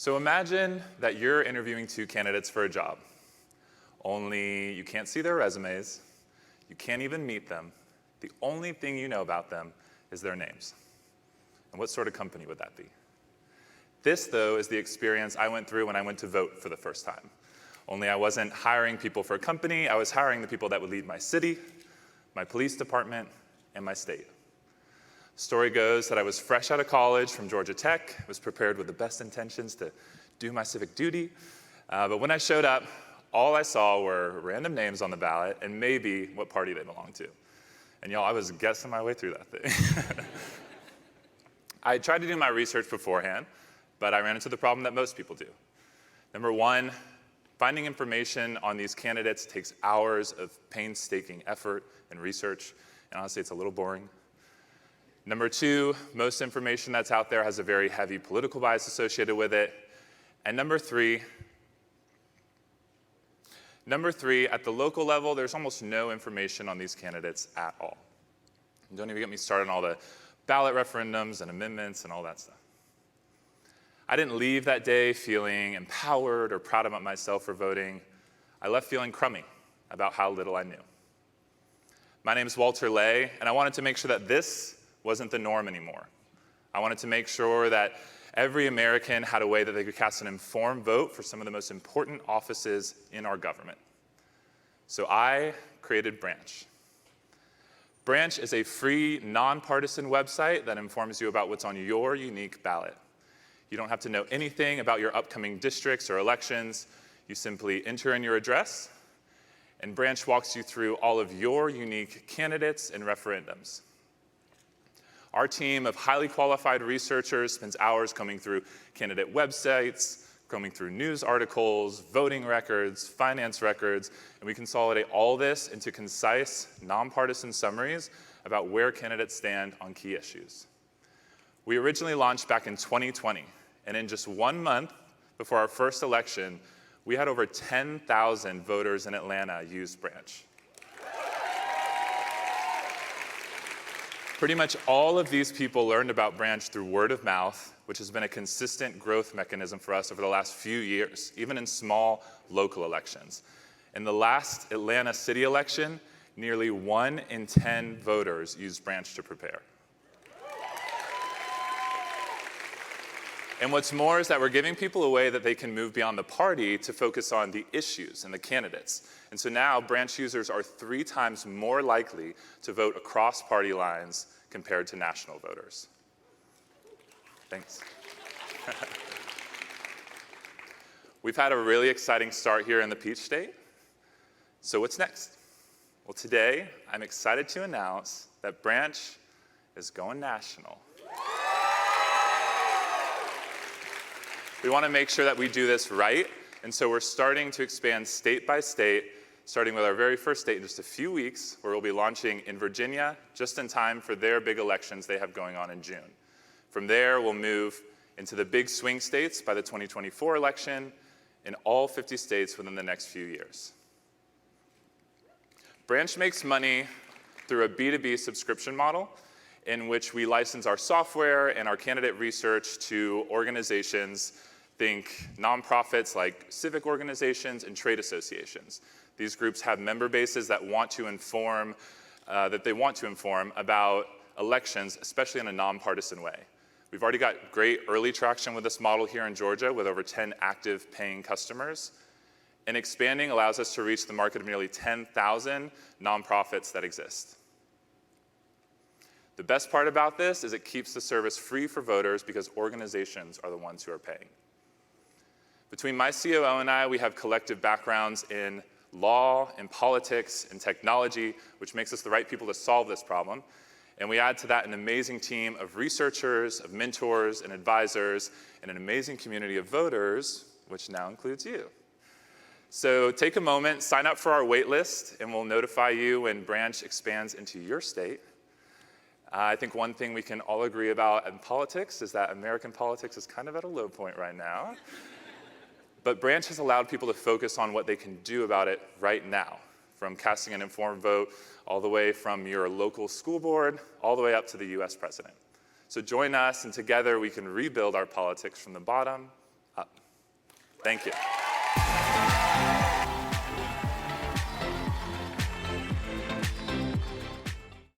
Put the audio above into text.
So imagine that you're interviewing two candidates for a job, only you can't see their resumes, you can't even meet them. The only thing you know about them is their names. And what sort of company would that be? This, though, is the experience I went through when I went to vote for the first time. Only I wasn't hiring people for a company, I was hiring the people that would lead my city, my police department, and my state. Story goes that I was fresh out of college from Georgia Tech, was prepared with the best intentions to do my civic duty, but when I showed up, all I saw were random names on the ballot and maybe what party they belonged to. And y'all, I was guessing my way through that thing. I tried to do my research beforehand, but I ran into the problem that most people do. Number one, finding information on these candidates takes hours of painstaking effort and research, and honestly, it's a little boring. Number two, most information that's out there has a very heavy political bias associated with it. And number three, at the local level, there's almost no information on these candidates at all. And don't even get me started on all the ballot referendums and amendments and all that stuff. I didn't leave that day feeling empowered or proud about myself for voting. I left feeling crummy about how little I knew. My name is Walter Lay, and I wanted to make sure that this wasn't the norm anymore. I wanted to make sure that every American had a way that they could cast an informed vote for some of the most important offices in our government. So I created Branch. Branch is a free, nonpartisan website that informs you about what's on your unique ballot. You don't have to know anything about your upcoming districts or elections. You simply enter in your address, and Branch walks you through all of your unique candidates and referendums. Our team of highly qualified researchers spends hours combing through candidate websites, combing through news articles, voting records, finance records, and we consolidate all this into concise, nonpartisan summaries about where candidates stand on key issues. We originally launched back in 2020, and in just 1 month before our first election, we had over 10,000 voters in Atlanta use Branch. Pretty much all of these people learned about Branch through word of mouth, which has been a consistent growth mechanism for us over the last few years, even in small local elections. In the last Atlanta city election, nearly 1 in 10 voters used Branch to prepare. And what's more is that we're giving people a way that they can move beyond the party to focus on the issues and the candidates. And so now Branch users are 3 times more likely to vote across party lines compared to national voters. Thanks. We've had a really exciting start here in the Peach State. So what's next? Well, today, I'm excited to announce that Branch is going national. We want to make sure that we do this right, and so we're starting to expand state by state, starting with our very first state in just a few weeks, where we'll be launching in Virginia just in time for their big elections they have going on in June. From there, we'll move into the big swing states by the 2024 election in all 50 states within the next few years. Branch makes money through a B2B subscription model in which we license our software and our candidate research to organizations. Think nonprofits like civic organizations and trade associations. These groups have member bases that want to inform about elections, especially in a nonpartisan way. We've already got great early traction with this model here in Georgia with over 10 active paying customers. And expanding allows us to reach the market of nearly 10,000 nonprofits that exist. The best part about this is it keeps the service free for voters because organizations are the ones who are paying. Between my COO and I, we have collective backgrounds in law, in politics, in technology, which makes us the right people to solve this problem. And we add to that an amazing team of researchers, of mentors, and advisors, and an amazing community of voters, which now includes you. So take a moment, sign up for our wait list, and we'll notify you when Branch expands into your state. I think one thing we can all agree about in politics is that American politics is kind of at a low point right now. But Branch has allowed people to focus on what they can do about it right now, from casting an informed vote all the way from your local school board, all the way up to the US president. So join us, and together we can rebuild our politics from the bottom up. Thank you.